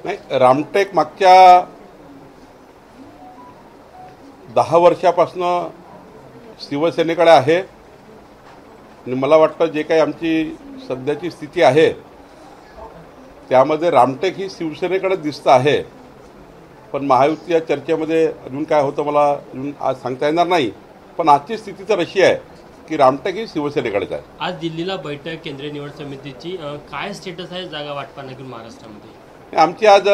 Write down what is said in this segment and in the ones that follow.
नाही, रामटेक मागच्या 10 वर्षापासून शिवसेनेकडे आहे आणि मला वाटतं जे काही आमची सध्याची स्थिती आहे त्यामध्ये रामटेक ही शिवसेनेकडे दिसतं आहे, पण महायुती या चर्चेमध्ये अजून काय होतं मला अजून आज सांगता येणार नाही. पण आजची स्थिती तर अशी आहे की रामटेक ही शिवसेनेकडेच आहे. आज दिल्लीला बैठक केंद्रीय निवड समितीची, काय स्टेटस आहे जागा वाटपाला घेऊन महाराष्ट्रामध्ये? आमची आज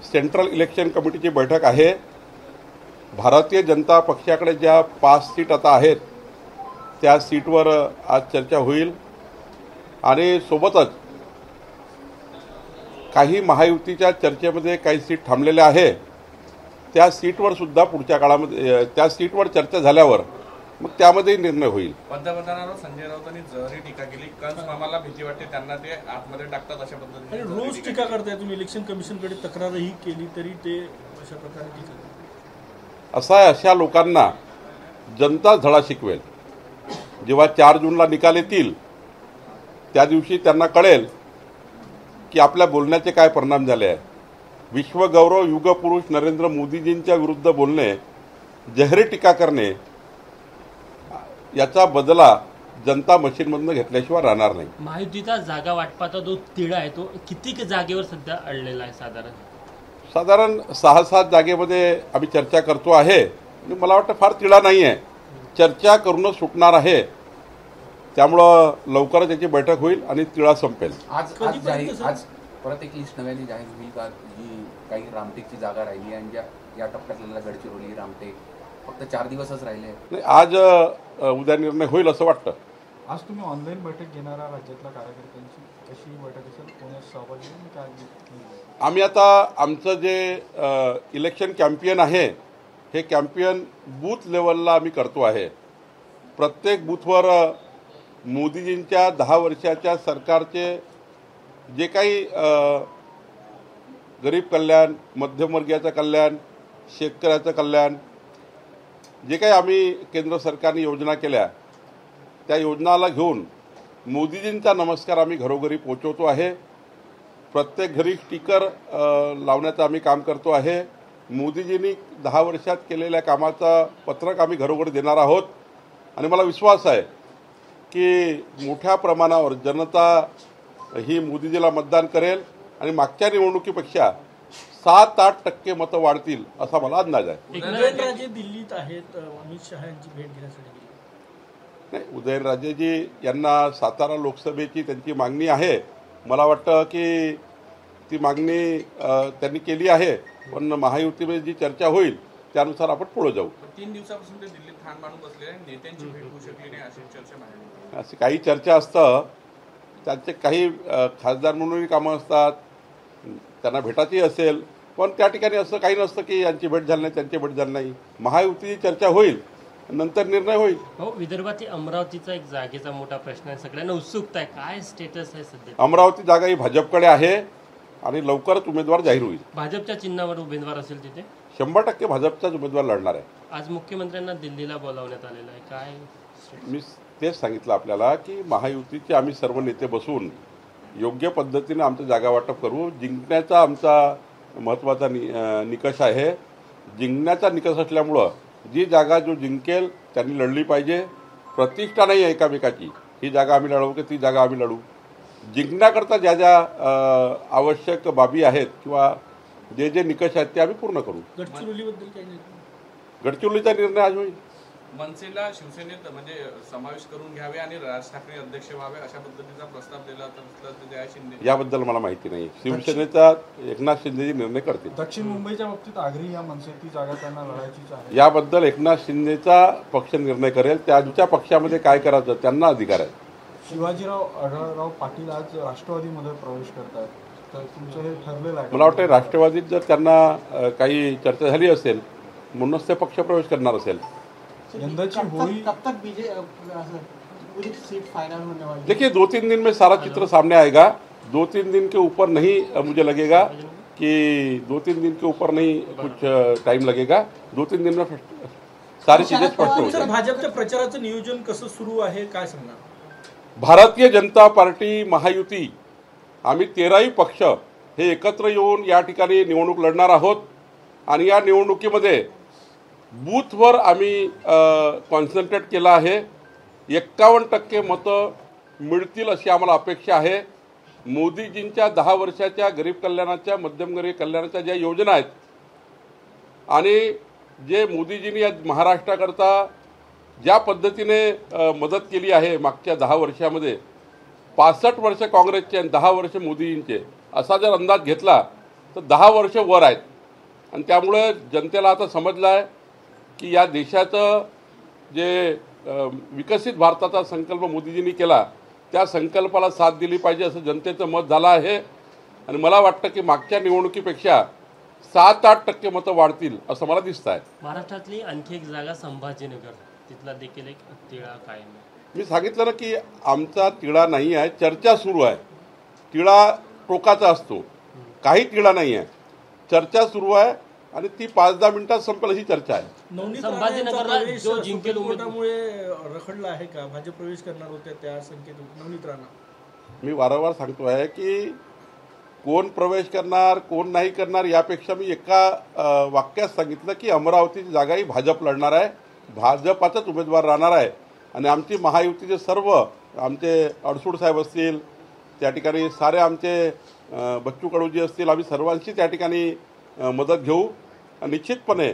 सेंट्रल इलेक्शन कमिटीची बैठक आहे. भारतीय जनता पक्षाकडे ज्या 5 सीट आता आहेत त्या सीटवर आज चर्चा होईल आणि सोबतच काही महायुतीच्या चर्चेमध्ये काही सीट थांबलेल्या आहे त्या सीटवर सुद्धा पुढच्या काळामध्ये त्या सीटवर चर्चा झाल्यावर मग त्यामध्ये निर्णय होईल. पंतप्रधानांवर संजय राऊतांनी जरी टीका केली, कंस मामाला भीती वाटते, त्यांना ते आतमध्ये टाकतात अशा पद्धतीने रोज टीका करताय तुम्ही. इलेक्शन कमिशनकडे तक्रारही केली तरी ते अशा प्रकारे टीका. असा आहे, अशा लोकांना जनता धडा शिकवेल. जेव्हा 4 जूनला निकाल येतील त्या दिवशी त्यांना कळेल की आपल्या बोलण्याचे काय परिणाम झाले आहे. विश्वगौरव युगपुरुष नरेंद्र मोदीजींच्या विरुद्ध बोलणे, जाहीर टीका करणे याचा बदला जनता मशीनमधून घेतल्याशिवाय राहणार नाही. महायुतीचा जागा वाटपाचा जो तिढा आहे तो किती जागेवर सध्या अडलेला आहे? साधारण 6-7 जागेमध्ये आम्ही चर्चा करतो आहे आणि मला वाटतं फार तिढा नाही आहे. चर्चा करूनच सुटणार आहे, त्यामुळं लवकरच याची बैठक होईल आणि तिढा संपेल. आज परत एक लिस्ट नव्याने जाहीर होईल का जी काही रामटेकची जागा राहिली आणि या टप्प्यातल्या गडचिरोली रामटेक फक्त 4 दिवसच राहिले? नाही, आज उद्या निर्णय होईल असं वाटतं. आज तुम्ही ऑनलाईन बैठक घेणारा राज्यातल्या कार्यकर्त्यांची कशी बैठक असेल, कोणाच सहभागी काय? आम्ही आता आमचं जे इलेक्शन कॅम्पियन आहे हे कॅम्पियन बूथ लेवलला आम्ही करतो आहे. प्रत्येक बूथवर मोदीजींच्या 10 वर्षाच्या सरकारचे जे काही गरीब कल्याण, मध्यमवर्गीयाचं कल्याण, शेतकऱ्याचं कल्याण, जे काही आम्ही केंद्र सरकारने योजना केल्या त्या योजनाला घेऊन मोदीजींचा नमस्कार आम्ही घरोघरी पोचवतो आहे. प्रत्येक घरी स्टिकर लावण्याचं आम्ही काम करतो आहे. मोदीजींनी 10 वर्षात केलेल्या कामाचा पत्रक आम्ही घरोघरी देणार आहोत आणि मला विश्वास आहे की मोठ्या प्रमाणावर जनता ही मोदीजीला मतदान करेल आणि मागच्या निवडणुकीपेक्षा 7-8% मतं वाढतील असा मला अंदाज आहे. उदयनराजे दिल्लीत आहेत, अमित शहा यांची भेट घेण्यासाठी. नाही, उदयनराजेजी यांना सातारा लोकसभेची त्यांची मागणी आहे. मला वाटतं की ती मागणी त्यांनी केली आहे, पण महायुतीमध्ये जी चर्चा होईल त्यानुसार आपण पुढे जाऊ. 3 दिवसापासून ते दिल्लीत ठाण मांडून बसलेले आणि नेत्यांची भेट होऊ शकली नाही अशी चर्चा आहे. अशी काही चर्चा असतं, त्यांचे काही खासदार म्हणूनही कामं असतात, त्यांना भेटायची असेल, पण त्या ठिकाणी असं काही नसतं की यांची भेट झाली नाही त्यांची भेट झाली नाही. महायुतीची चर्चा होईल, नंतर निर्णय होईल. हो, विदर्भातील अमरावतीचा एक जागेचा मोठा प्रश्न आहे, सगळ्यांना उत्सुकता आहे, काय स्टेटस आहे सध्या? अमरावती जागा ही भाजपकडे आहे आणि लवकरच उमेदवार जाहीर होईल. भाजपच्या चिन्हावर उमेदवार असेल तिथे? 100% भाजपचाच उमेदवार लढणार आहे. आज मुख्यमंत्र्यांना दिल्लीला बोलावण्यात आलेलं आहे, काय? मी तेच सांगितलं आपल्याला की महायुतीचे आम्ही सर्व नेते बसून योग्य पद्धतीने आमचं जागा वाटप करू. जिंकण्याचा आमचा महत्त्वाचा निकष आहे. जिंकण्याचा निकष असल्यामुळं जी जागा जो जिंकेल त्यांनी लढली पाहिजे. प्रतिष्ठा नाही आहे एकामेकाची, ही जागा आम्ही लढवू की ती जागा आम्ही लढू. जिंकण्याकरता ज्या ज्या आवश्यक बाबी आहेत किंवा जे जे निकष आहेत ते आम्ही पूर्ण करू. गडचिरोलीबद्दल काय? गडचिरोलीचा निर्णय आज होईल. मनसेला शिवसेनेत म्हणजे समावेश करून घ्यावे आणि राज ठाकरे अध्यक्ष व्हावे अशा पद्धतीचा प्रस्ताव दिला तर जया शिंदे. याबद्दल मला माहिती नाही. शिवसेनेचा एकनाथ शिंदेजी निर्णय करतील. दक्षिण मुंबईच्या बाबतीत आग्री या मनसेची जागा त्यांना लढायचीच आहे. याबद्दल एकनाथ शिंदेचा पक्ष निर्णय करेल. त्यांच्या पक्षामध्ये काय करायचं त्यांना अधिकार आहे. शिवाजीराव आढळराव पाटील आज राष्ट्रवादीमध्ये प्रवेश करतात, तर तुमचं हे ठरलेलं आहे? मला वाटतं राष्ट्रवादीत जर त्यांना काही चर्चा झाली असेल म्हणूनच ते पक्ष प्रवेश करणार असेल. यंदाची होळी देखिए 2-3 दिन में सारा चित्र सामने आएगा. 2-3 दिन के ऊपर नहीं मुझे लगेगा कि 2-3 दिन के ऊपर नहीं कुछ टाइम लगेगा. 2-3 दिन में सारी चीजें स्पष्ट हो जाएंगी. भाजपच्या प्रचाराचं नियोजन कसं सुरू आहे, काय सांगणार? भारतीय जनता पार्टी महायुती आम्ही 13ही पक्ष हे एकत्र येऊन या ठिकाणी निवडणूक लढणार आहोत आणि या निवडणुकीमध्ये बूथवर आम्ही कॉन्सन्ट्रेट केलं आहे. 51% मतं मिळतील अशी आम्हाला अपेक्षा आहे. मोदीजींच्या 10 वर्षाच्या गरीब कल्याणाच्या, मध्यमवर्गीय कल्याणाच्या ज्या योजना आहेत आणि जे मोदीजींनी या महाराष्ट्राकरता ज्या पद्धतीने मदत केली आहे मागच्या 10 वर्षामध्ये, 65 वर्ष काँग्रेसचे आणि 10 वर्ष मोदीजींचे असा जर अंदाज घेतला तर 10 वर्ष वर आहेत. आणि त्यामुळे जनतेला आता समजलं आहे की या देशाचं जे विकसित भारताचा संकल्प मोदीजींनी केला त्या संकल्पाला साथ दिली पाहिजे असं जनतेचं मत झालं आहे. आणि मला वाटतं की मागच्या निवडणुकीपेक्षा 7-8% मतं वाढतील असं मला दिसतं आहे. महाराष्ट्रातली आणखी एक जागा संभाजीनगर, तिथला देखील एक तिढा कायम आहे. मी सांगितलं ना की आमचा तिढा नाही आहे, चर्चा सुरू आहे. तिढा टोकाचा असतो, काही तिढा नाही आहे, चर्चा सुरू आहे आणि ती 5-10 मिनिटात संपेल अशी चर्चा आहे. नवनीत संभाजीनगरला राणेंचा प्रवेश जो जिंकेल सुप्रीम कोर्टामुळे रखडला आहे का? भाजप प्रवेश करणार होत्या त्या संकेत नवनीत राणा. मी वारंवार सांगतो आहे की कोण प्रवेश करणार कोण नाही करणार यापेक्षा मी एका वाक्यात सांगितलं की अमरावतीची जागाही भाजप लढणार आहे, भाजपाचाच उमेदवार राहणार आहे. आणि आमची महायुतीचे सर्व आमचे अडसूड साहेब असतील, त्या ठिकाणी सारे आमचे बच्चू कडूजी असतील, आम्ही सर्वांची त्या ठिकाणी मदत घेऊ. निश्चितपणे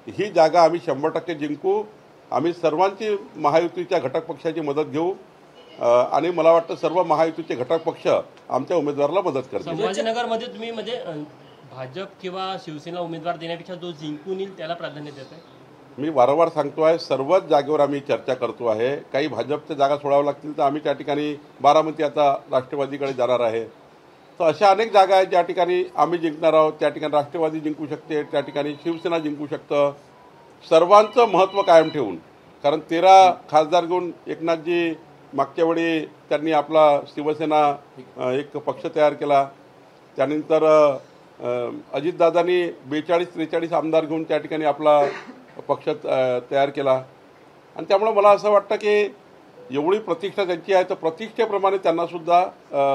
ही जागा आम्ही 100% जिंकू. आम्ही सर्वांची महायुतीच्या घटक पक्षाची मदत घेऊ आणि मला वाटतं सर्व महायुतीचे घटक पक्ष आमच्या उमेदवाराला मदत करतील. संभाजीनगरमध्ये तुम्ही म्हणजे भाजप किंवा शिवसेना उमेदवार देण्यापेक्षा जो जिंकून येईल त्याला प्राधान्य देत आहे? मी वारंवार सांगतो आहे, सर्वच जागेवर आम्ही चर्चा करतो आहे. काही भाजपच्या जागा सोडाव्या लागतील तर आम्ही त्या ठिकाणी बारामती आता राष्ट्रवादीकडे जाणार आहे. तर अशा अनेक जागा आहेत ज्या ठिकाणी आम्ही जिंकणार आहोत. त्या ठिकाणी राष्ट्रवादी जिंकू शकते, त्या ठिकाणी शिवसेना जिंकू शकतं. सर्वांचं महत्त्व कायम ठेवून, कारण 13 खासदार घेऊन एकनाथजी मागच्या वेळी त्यांनी आपला शिवसेना एक पक्ष तयार केला. त्यानंतर अजितदादांनी 42-43 आमदार घेऊन त्या ठिकाणी आपला पक्ष तयार केला. आणि त्यामुळे मला असं वाटतं की एवढी प्रतिष्ठा त्यांची आहे तर प्रतिष्ठेप्रमाणे त्यांनासुद्धा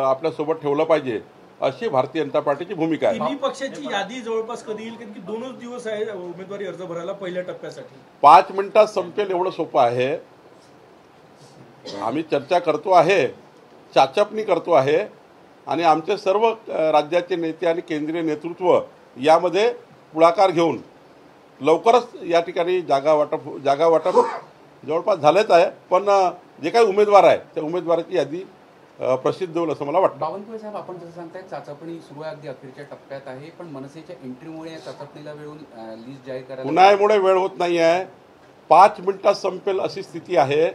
आपल्यासोबत ठेवलं पाहिजे अशी भारतीय जनता पार्टीची भूमिका आहे. तिन्ही पक्षाची यादी जवळपास कधी येईल? कारण की 2च दिवस आहे उमेदवारी अर्ज भरायला पहिल्या टप्प्यासाठी. 5 मिनिटात संपेल एवढं सोपं आहे. आम्ही चर्चा करतो आहे, चाचपणी करतो आहे आणि आमचे सर्व राज्याचे नेते आणि केंद्रीय नेतृत्व यामध्ये पुढाकार घेऊन लवकरच या ठिकाणी जागा वाटप जवळपास झालेच आहे. पण जे काही उमेदवार आहे त्या उमेदवाराची यादी प्रसिद्ध होईल असं मला वाटतं. बावनकुळे साहेब, आपण जसं सांगताय चाचपणी सुरू आहे, अगदी अखेरच्या टप्प्यात आहे, पण मनसेच्या एंट्रीमुळे या चाचपणीला वेळून लिस्ट जाहीर करायला उन्हाळ्यामुळे वेळ होत नाही आहे. 5 मिनिटात संपेल अशी स्थिती आहे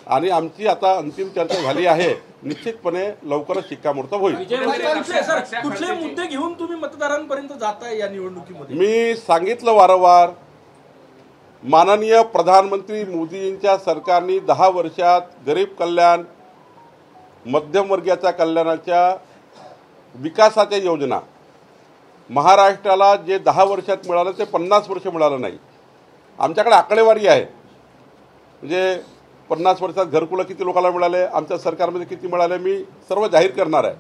आणि आमची आता अंतिम चर्चा झाली आहे. निश्चितपणे लवकरच शिक्कामोर्तब होईल. कुठले मुद्दे घेऊन तुम्ही मतदारांपर्यंत जाताय या निवडणुकीमध्ये? मी सांगितलं वारंवार, माननीय प्रधानमंत्री मोदींच्या सरकारने 10 वर्षात गरीब कल्याण, मध्यमवर्गीयाच्या कल्याणाच्या विकासाच्या योजना महाराष्ट्राला जे 10 वर्षात मिळालं ते 50 वर्ष मिळालं नाही. आमच्याकडे आकडेवारी आहे, म्हणजे 50 वर्षात घरकुलं किती लोकांना मिळाले, आमच्या सरकारमध्ये किती मिळाले मी सर्व जाहीर करणार आहे.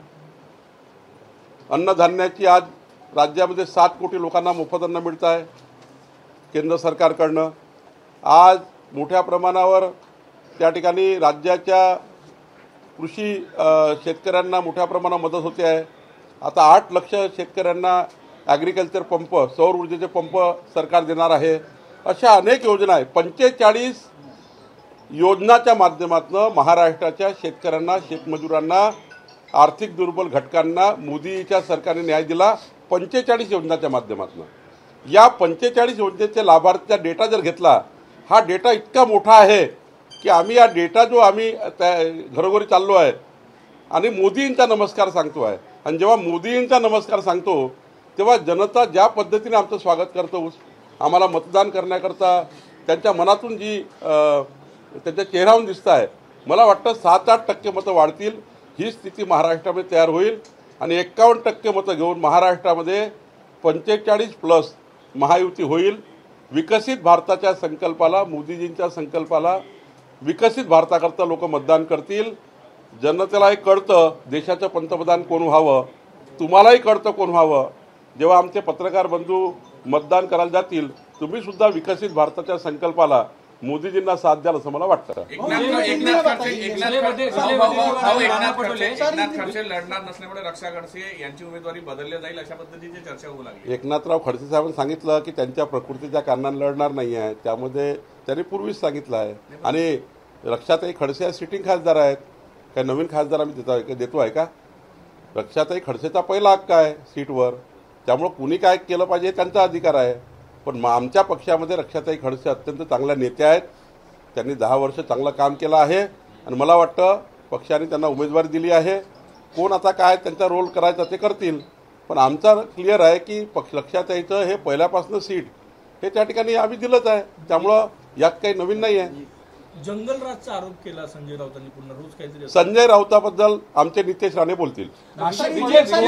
अन्नधान्याची आज राज्यामध्ये 7 कोटी लोकांना मोफत अन्न मिळत आहे केंद्र सरकारकडनं. आज मोठ्या प्रमाणावर त्या ठिकाणी राज्याच्या कृषी शेतकऱ्यांना मोठ्या प्रमाणात मदत होते आहे. आता 8 लक्ष शेतकऱ्यांना ॲग्रिकल्चर पंप, सौर ऊर्जेचे पंप सरकार देणार आहे. अशा अनेक योजना आहेत. 45 योजनाच्या माध्यमातून महाराष्ट्राच्या शेतकऱ्यांना, शेतमजुरांना, आर्थिक दुर्बल घटकांना मोदीच्या सरकारने न्याय दिला. 45 योजनाच्या माध्यमातून. या 45 योजनेचे लाभार्थीचा डेटा जर घेतला, हा डेटा इतका मोठा आहे की आम्ही या डेटा जो आम्ही घरोघरी चाललो आहे आणि मोदींचा नमस्कार सांगतो आहे. आणि जेव्हा मोदींचा नमस्कार सांगतो तेव्हा जनता ज्या पद्धतीने आमचं स्वागत करतो, आम्हाला मतदान करण्याकरता त्यांच्या मनातून जी त्यांच्या चेहऱ्यावरून दिसत आहे, मला वाटतं 7-8% मतं वाढतील. ही स्थिती महाराष्ट्रामध्ये तयार होईल आणि 51% मतं घेऊन महाराष्ट्रामध्ये 45+ महायुती होईल. विकसित भारताच्या संकल्पाला, मोदीजींच्या संकल्पाला, विकसित भारताकरता लोक मतदान करतील. जनतेला हे कळतं देशाचं पंतप्रधान कोण व्हावं. तुम्हालाही कळतं कोण व्हावं. जेव्हा आमचे पत्रकार बंधू मतदान करायला जातील, तुम्ही सुद्धा विकसित भारताच्या संकल्पाला मोदीजींना साथ द्याल असं मला वाटतं. एकनाथ खडसे लढणार नसल्यामुळे रक्षा खडसे यांची उमेदवारी बदलली जाईल अशा पद्धतीची चर्चा होऊ लागली. एकनाथराव खडसे साहेबांनी सांगितलं की त्यांच्या प्रकृतीच्या कारणाने लढणार नाही आहे, त्यामध्ये त्यांनी पूर्वीच सांगितलं आहे. आणि रक्षाताई खडसे सिटिंग खासदार आहेत, काय नवीन खासदार आम्ही देतो आहे का? रक्षाताई खडसेचा पहिला हक्क आहे सीटवर, त्यामुळं कुणी काय केलं पाहिजे त्यांचा अधिकार आहे. पण आमच्या पक्षामध्ये रक्षाताई खडसे अत्यंत चांगल्या नेत्या आहेत. त्यांनी 10 वर्ष चांगलं काम केलं आहे आणि मला वाटतं पक्षाने त्यांना उमेदवारी दिली आहे. कोण आता काय त्यांचा रोल करायचा ते करतील, पण आमचा क्लिअर आहे की रक्षाताईचं हे पहिल्यापासून सीट हे त्या ठिकाणी आम्ही दिलंच आहे, त्यामुळं यात काही नवीन नाही आहे. जंगलराजचा आरोप केला संजय राऊतांनी पुन्हा रोज काहीतरी. संजय राऊताबद्दल आमचे नितेश राणे बोलतील. विजय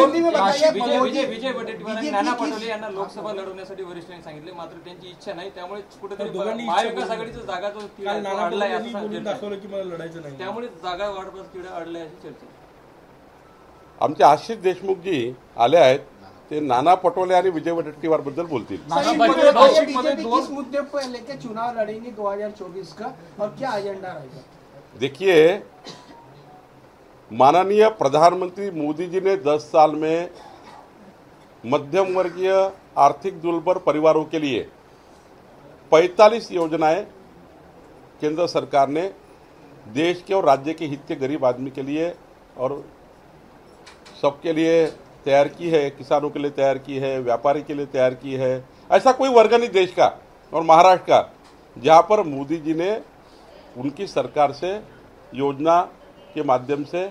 वडेट्टीवार आणि नाना पटोले यांना लोकसभा लढवण्यासाठी वरिष्ठांनी सांगितले, मात्र त्यांची इच्छा नाही. त्यामुळे कुठेतरी महाविकास आघाडीचा जागा जो अडलाय दाखवलं की मला लढायचं नाही, त्यामुळे जागा वाढपास तिकडे अडलाय अशी चर्चा. आमचे आशिष देशमुख जी आले आहेत ते नाना पटोले आणि विजय वडेट्टीवार बद्दल बोलतील. बीजेपी किस मुद्दे पर लेके चुनाव लड़ेंगे 2024 का और क्या एजेंडा रहेगा? देखिए, माननीय प्रधानमंत्री मोदी जी ने 10 साल में मध्यम वर्गीय आर्थिक दुर्बल परिवारों के लिए 45 योजनाएं केंद्र सरकार ने देश के और राज्य के हित के गरीब आदमी के लिए और सबके लिए तैयार की है. किसानों के लिए तैयार की है, व्यापारी के लिए तैयार की है. ऐसा कोई वर्ग नहीं देश का और महाराष्ट्र का जहां पर मोदी जी ने उनकी सरकार से योजना के माध्यम से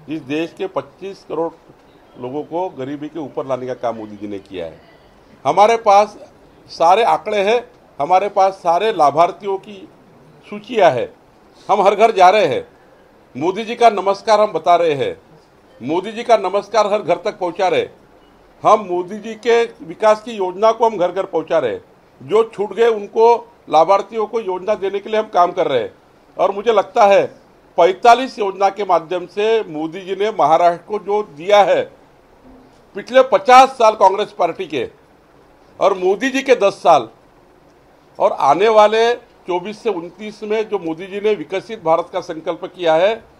इस देश के 25 करोड़ लोगों को गरीबी के ऊपर लाने का काम मोदी जी ने किया है. हमारे पास सारे आंकड़े हैं, हमारे पास सारे लाभार्थियों की सूचियां है. हम हर घर जा रहे हैं, मोदी जी का नमस्कार हम बता रहे हैं, मोदी जी का नमस्कार हर घर तक पहुंचा रहे. हम मोदी जी के विकास की योजना को हम घर घर पहुंचा रहे. जो छूट गए उनको लाभार्थियों को योजना देने के लिए हम काम कर रहे हैं. और मुझे लगता है 45 योजना के माध्यम से मोदी जी ने महाराष्ट्र को जो दिया है, पिछले 50 साल कांग्रेस पार्टी के और मोदी जी के 10 साल और आने वाले 24 से 29 में जो मोदी जी ने विकसित भारत का संकल्प किया है,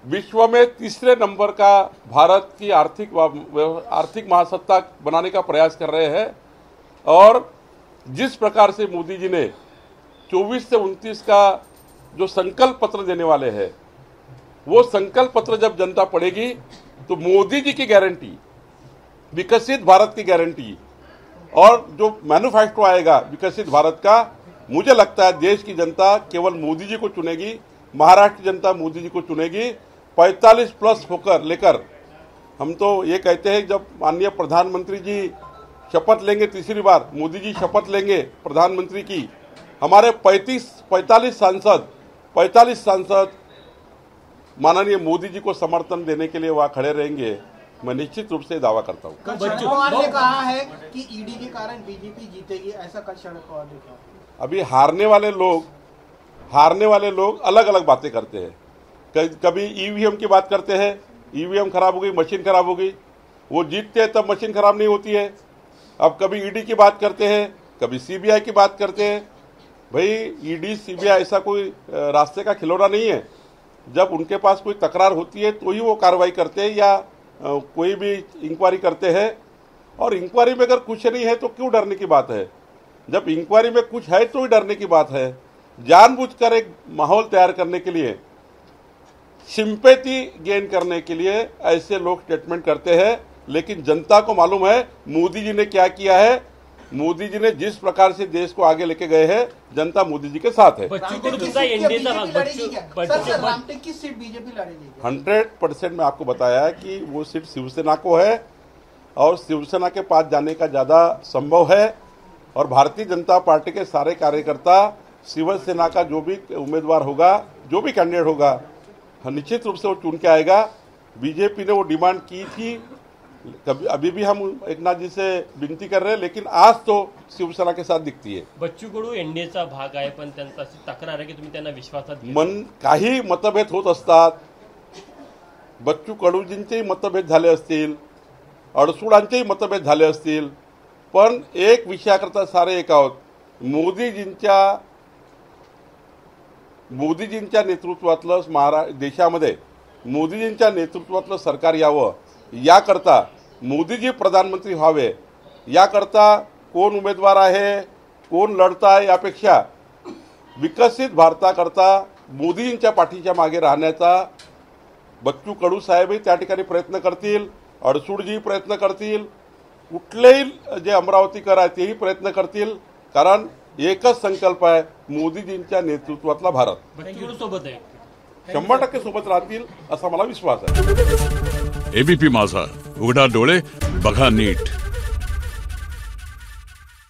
विश्व में तीसरे नंबर का भारत की आर्थिक महासत्ता बनाने का प्रयास कर रहे हैं. और जिस प्रकार से मोदी जी ने 24 से 29 का जो संकल्प पत्र देने वाले हैं, वो संकल्प पत्र जब जनता पढ़ेगी तो मोदी जी की गारंटी, विकसित भारत की गारंटी और जो मैन्युफैक्चर आएगा विकसित भारत का, मुझे लगता है देश की जनता केवल मोदी जी को चुनेगी, महाराष्ट्र की जनता मोदी जी को चुनेगी. 45 प्लस होकर लेकर हम तो ये कहते हैं जब माननीय प्रधानमंत्री जी शपथ लेंगे, तीसरी बार मोदी जी शपथ लेंगे प्रधानमंत्री की, हमारे 45 सांसद माननीय मोदी जी को समर्थन देने के लिए वहाँ खड़े रहेंगे. मैं निश्चित रूप से दावा करता हूँ. शरद पवार ने कहा है कि ईडी के कारण बीजेपी जीतेगी, ऐसा कल शरद पवार ने कहा. अभी हारने वाले लोग अलग अलग बातें करते हैं. कभी ईवीएम की बात करते हैं, ईवीएम खराब हो गई, मशीन खराब हो गई. वो जीतते हैं तब मशीन खराब नहीं होती है. अब कभी ईडी की बात करते हैं, कभी सीबीआई की बात करते हैं. भाई ईडी सीबीआई ऐसा कोई रास्ते का खिलौना नहीं है. जब उनके पास कोई तकरार होती है तो ही वो कार्रवाई करते हैं या कोई भी इंक्वायरी करते हैं. और इंक्वायरी में अगर कुछ नहीं है तो क्यों डरने की बात है? जब इंक्वायरी में कुछ है तो ही डरने की बात है. जानबूझकर एक माहौल तैयार करने के लिए, सिंपैथी गेन करने के लिए ऐसे लोग स्टेटमेंट करते हैं. लेकिन जनता को मालूम है मोदी जी ने क्या किया है. मोदी जी ने जिस प्रकार से देश को आगे लेके गए हैं, जनता मोदी जी के साथ है. 100% मैं आपको बताया है कि वो सीट शिवसेना को है और शिवसेना के पास जाने का ज़्यादा संभव है. और भारतीय जनता पार्टी के सारे कार्यकर्ता शिवसेना का जो भी उम्मीदवार होगा, जो भी कैंडिडेट होगा, निश्चित रूप से वो चुन के आएगा. बीजेपी ने वो डिमांड की थी, कभी अभी भी हम एकनाथ जी से विनती कर रहे हैं, लेकिन आज तो शिवसेना के साथ दिखती है. बच्चू कडू एनडीएचा भाग आहे, पण त्यांचा अशी तक्रार आहे की तुम्ही त्यांना विश्वासात घेता. काही मतभेद होत असतात, बच्चू कडूजींचेही मतभेद झाले असतील, अडसुळांचेही मतभेद झाले असतील, पण एक विषयाकरता सारे एक आहोत. मोदीजींच्या नेतृत्वातलं देशामध्ये मोदीजींच्या नेतृत्वातलं सरकार यावं, याकरता मोदीजी प्रधानमंत्री व्हावे, याकरता कोण उमेदवार आहे, कोण लढता यापेक्षा विकसित भारताकरता मोदीजींच्या पाठीच्या मागे राहण्याचा बच्चू कडू साहेबही त्या ठिकाणी प्रयत्न करतील, अडसूळजी प्रयत्न करतील, कुठलेही जे अमरावतीकर आहेत तेही प्रयत्न करतील. कारण एकच संकल्प आहे, मोदीजींच्या नेतृत्वातला भारत. बच्चू कडू सोबत आहे, 100% सोबत राहतील असा मला विश्वास आहे. एबीपी माझा, उघडा डोळे बघा नीट.